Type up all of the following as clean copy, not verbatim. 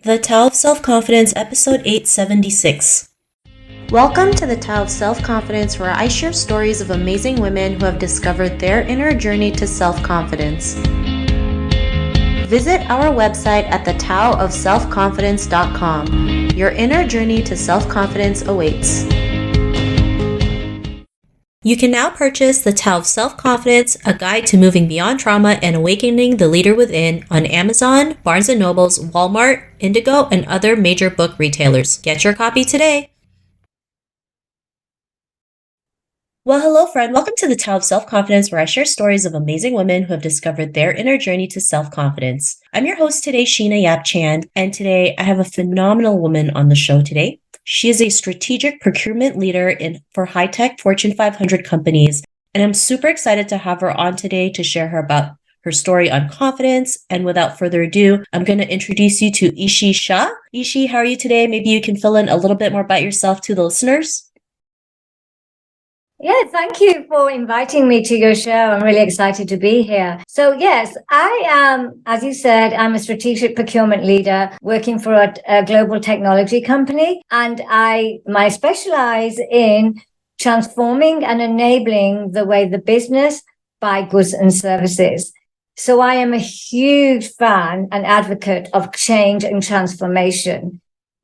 The Tao of Self-Confidence, episode 876. Welcome to the Tao of Self-Confidence, where I share stories of amazing women who have discovered their inner journey to self-confidence. Visit our website at thetaoofselfconfidence.com. Your inner journey to self-confidence awaits. You can now purchase The Tao of Self-Confidence, a guide to moving beyond trauma and awakening the leader within on Amazon, Barnes & Noble's, Walmart, Indigo, and other major book retailers. Get your copy today. Well, hello, friend. Welcome to The Tao of Self-Confidence, where I share stories of amazing women who have discovered their inner journey to self-confidence. I'm your host today, Sheena Yap Chand, and today I have a phenomenal woman on the show today. She is a strategic procurement leader for high-tech Fortune 500 companies, and I'm super excited to have her on today to share about her story on confidence. And without further ado, I'm going to introduce you to Ishy Shah. Ishy, how are you today? Maybe you can fill in a little bit more about yourself to the listeners. Yeah, thank you for inviting me to your show. I'm really excited to be here. So yes, I am, as you said, I'm a strategic procurement leader working for a global technology company. And I specialize in transforming and enabling the way the business buy goods and services. So I am a huge fan and advocate of change and transformation,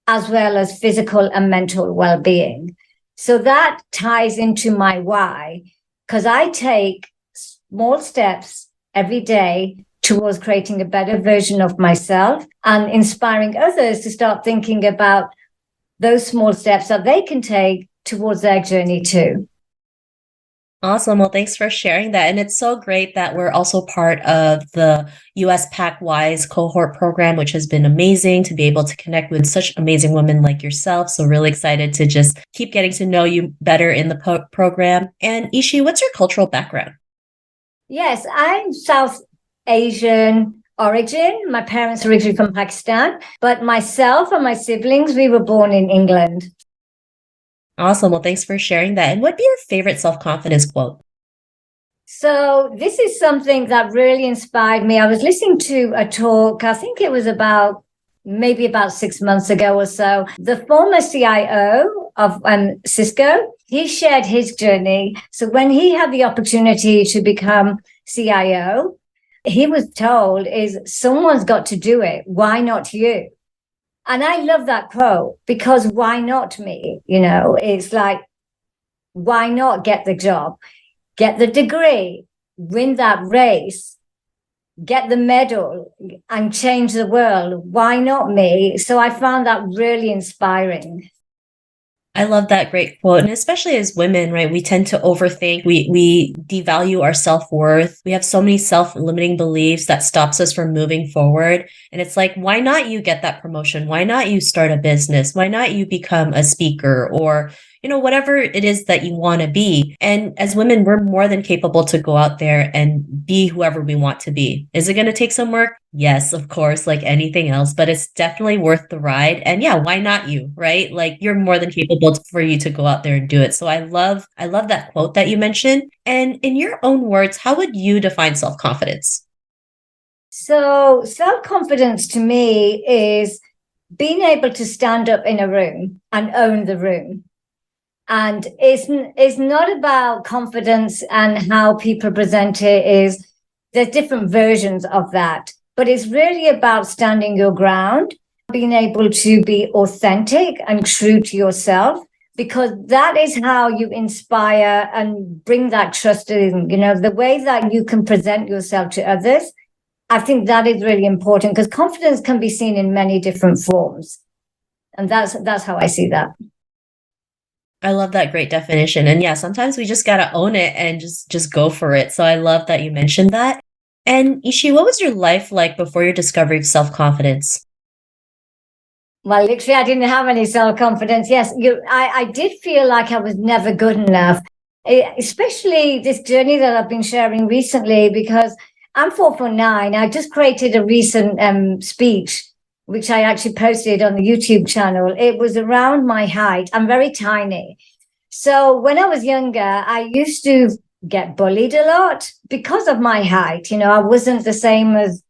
as well as physical and mental well-being. So that ties into my why, because I take small steps every day towards creating a better version of myself and inspiring others to start thinking about those small steps that they can take towards their journey too. Awesome. Well, thanks for sharing that. And it's so great that we're also part of the USPAACC WiSE cohort program, which has been amazing to be able to connect with such amazing women like yourself. So really excited to just keep getting to know you better in the program. And Ishy, what's your cultural background? Yes, I'm South Asian origin. My parents are originally from Pakistan, but myself and my siblings, we were born in England. Awesome. Well, thanks for sharing that. And what'd be your favorite self-confidence quote? So this is something that really inspired me. I was listening to a talk, I think it was maybe about 6 months ago or so. The former CIO of Cisco, he shared his journey. So when he had the opportunity to become CIO, he was told someone's got to do it. Why not you? And I love that quote, because why not me? It's like, why not get the job, get the degree, win that race, get the medal and change the world? Why not me? So I found that really inspiring. I love that great quote. And especially as women, right, we tend to overthink. We devalue our self-worth. We have so many self-limiting beliefs that stops us from moving forward. And it's like, why not you get that promotion? Why not you start a business? Why not you become a speaker or, whatever it is that you want to be? And as women, we're more than capable to go out there and be whoever we want to be. Is it going to take some work? Yes, of course, like anything else, but it's definitely worth the ride. And yeah, why not you, right? Like you're more than capable for you to go out there and do it. So I love that quote that you mentioned. And in your own words, how would you define self-confidence? So self-confidence to me is being able to stand up in a room and own the room. And it's not about confidence and how people present it. There's different versions of that. But it's really about standing your ground, being able to be authentic and true to yourself, because that is how you inspire and bring that trust in, the way that you can present yourself to others. I think that is really important, because confidence can be seen in many different forms. And that's how I see that. I love that great definition. And yeah, sometimes we just got to own it and just go for it. So I love that you mentioned that. And Ishy, what was your life like before your discovery of self-confidence? Well, literally, I didn't have any self-confidence. Yes, I did feel like I was never good enough, especially this journey that I've been sharing recently, because I'm 4'9". I just created a recent speech, which I actually posted on the YouTube channel. It was around my height. I'm very tiny. So when I was younger, I used to get bullied a lot because of my height. I wasn't the same as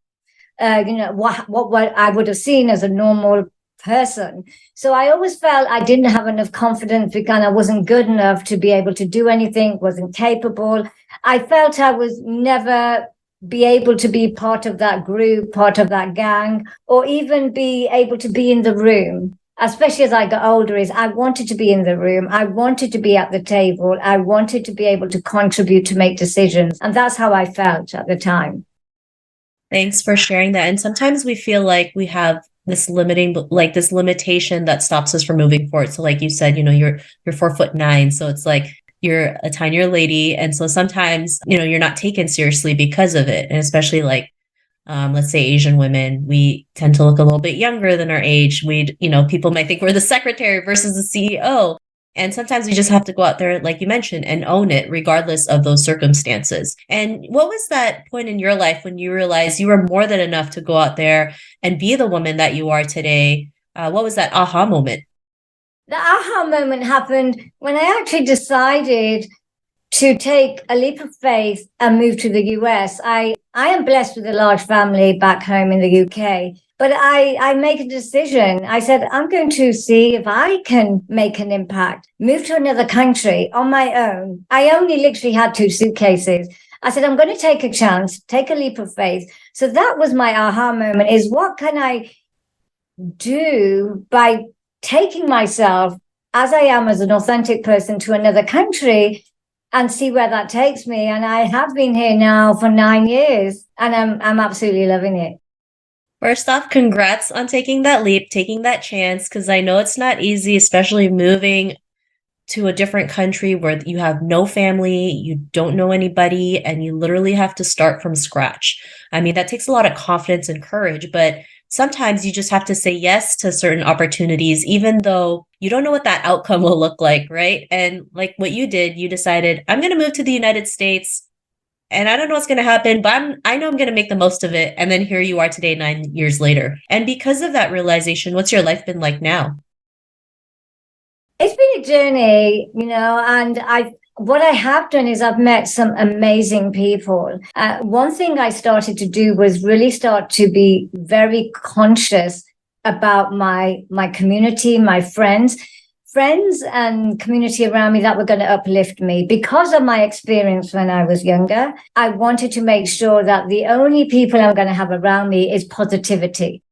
what I would have seen as a normal person. So I always felt I didn't have enough confidence because I wasn't good enough to be able to do anything, wasn't capable. I felt I was never be able to be part of that group, part of that gang, or even be able to be in the room. Especially as I got older, is I wanted to be in the room. I wanted to be at the table. I wanted to be able to contribute, to make decisions. And that's how I felt at the time. Thanks for sharing that. And sometimes we feel like we have this limitation that stops us from moving forward. So like you said, you're 4'9". So it's like you're a tinier lady. And so sometimes, you're not taken seriously because of it. And especially like, let's say Asian women, we tend to look a little bit younger than our age. People might think we're the secretary versus the CEO. And sometimes we just have to go out there, like you mentioned, and own it regardless of those circumstances. And what was that point in your life when you realized you were more than enough to go out there and be the woman that you are today? What was that aha moment? The aha moment happened when I actually decided to take a leap of faith and move to the US. I am blessed with a large family back home in the UK, but I make a decision. I said, I'm going to see if I can make an impact, move to another country on my own. I only literally had 2 suitcases. I said, I'm going to take a chance, take a leap of faith. So that was my aha moment, is what can I do by taking myself as I am, as an authentic person, to another country and see where that takes me. And I have been here now for 9 years and I'm absolutely loving it. First off, congrats on taking that leap, taking that chance, because I know it's not easy, especially moving to a different country where you have no family, you don't know anybody, and you literally have to start from scratch. I mean, that takes a lot of confidence and courage, but sometimes you just have to say yes to certain opportunities, even though you don't know what that outcome will look like, right? And like what you did, you decided, I'm going to move to the United States and I don't know what's going to happen, but I know I'm going to make the most of it. And then here you are today, 9 years later. And because of that realization, what's your life been like now? It's been a journey, and what I have done is I've met some amazing people. One thing I started to do was really start to be very conscious about my community, my friends and community around me that were going to uplift me. Because of my experience when I was younger, I wanted to make sure that the only people I'm going to have around me is positivity.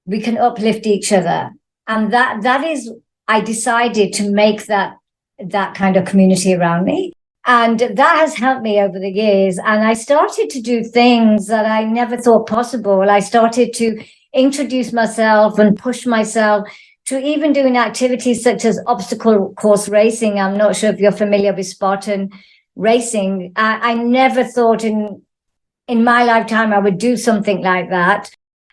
We can uplift each other. And that is, I decided to make that kind of community around me. And that has helped me over the years. And I started to do things that I never thought possible. I started to introduce myself and push myself to even doing activities such as obstacle course racing. I'm not sure if you're familiar with Spartan racing. I never thought in my lifetime I would do something like that.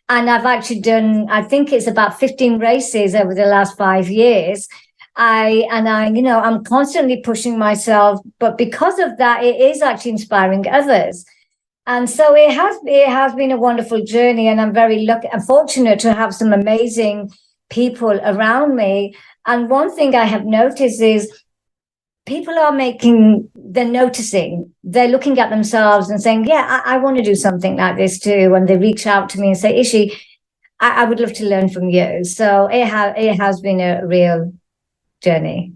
And I've actually done, I think it's about 15 races over the last 5 years. I'm constantly pushing myself, but because of that, it is actually inspiring others. And so it has been a wonderful journey, and I'm very lucky and fortunate to have some amazing people around me. And one thing I have noticed is people are they're noticing, they're looking at themselves and saying, yeah, I want to do something like this too. And they reach out to me and say, Ishy, I would love to learn from you. So it has been a real journey.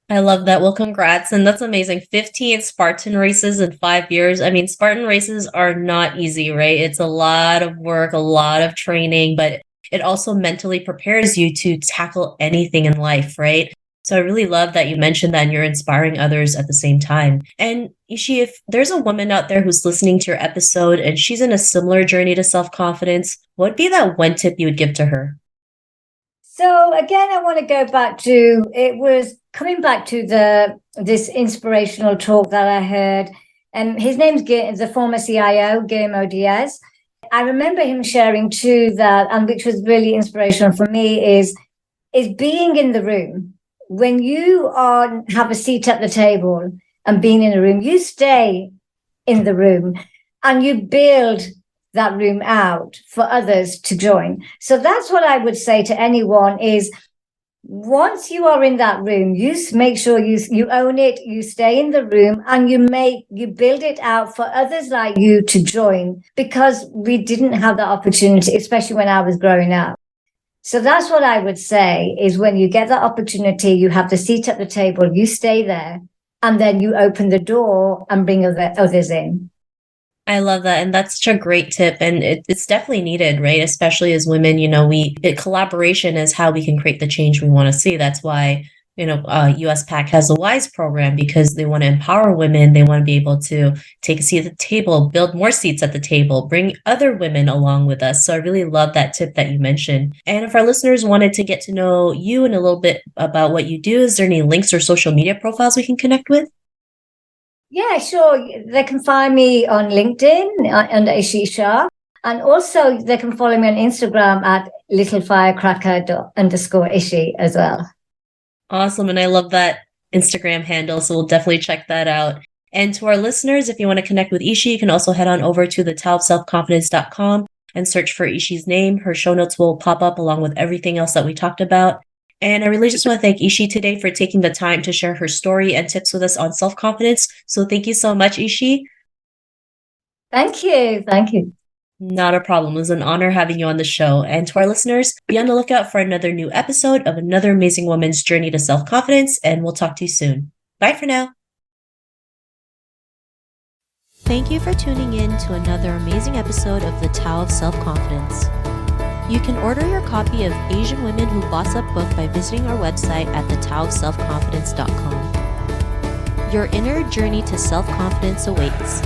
I love that. Well, congrats. And that's amazing. 15 Spartan races in 5 years. I mean, Spartan races are not easy, right? It's a lot of work, a lot of training, but it also mentally prepares you to tackle anything in life, right? So I really love that you mentioned that and you're inspiring others at the same time. And Ishy, if there's a woman out there who's listening to your episode and she's in a similar journey to self-confidence, what would be that one tip you would give to her? So again, I want to go back to, it was coming back to this inspirational talk that I heard. And his name's the former CIO, Guillermo Diaz. I remember him sharing too that, and which was really inspirational for me, is being in the room. When you have a seat at the table and being in a room, you stay in the room and you build that room out for others to join. So that's what I would say to anyone is once you are in that room, make sure you own it, you stay in the room, and you build it out for others like you to join, because we didn't have that opportunity, especially when I was growing up. So that's what I would say is, when you get that opportunity, you have the seat at the table, you stay there, and then you open the door and bring others in. I love that. And that's such a great tip. And it's definitely needed, right? Especially as women, collaboration is how we can create the change we want to see. That's why, USPAACC has a WiSE program, because they want to empower women. They want to be able to take a seat at the table, build more seats at the table, bring other women along with us. So I really love that tip that you mentioned. And if our listeners wanted to get to know you and a little bit about what you do, is there any links or social media profiles we can connect with? Yeah, sure. They can find me on LinkedIn under Ishy Shah. And also they can follow me on Instagram at littlefirecracker_Ishy as well. Awesome. And I love that Instagram handle. So we'll definitely check that out. And to our listeners, if you want to connect with Ishy, you can also head on over to thetaoofselfconfidence.com and search for Ishy's name. Her show notes will pop up along with everything else that we talked about. And I really just want to thank Ishy today for taking the time to share her story and tips with us on self-confidence. So thank you so much, Ishy. Thank you. Thank you. Not a problem. It was an honor having you on the show. And to our listeners, be on the lookout for another new episode of another amazing woman's journey to self-confidence. And we'll talk to you soon. Bye for now. Thank you for tuning in to another amazing episode of The Tao of Self-Confidence. You can order your copy of Asian Women Who Boss Up book by visiting our website at thetaoofselfconfidence.com. Your inner journey to self-confidence awaits.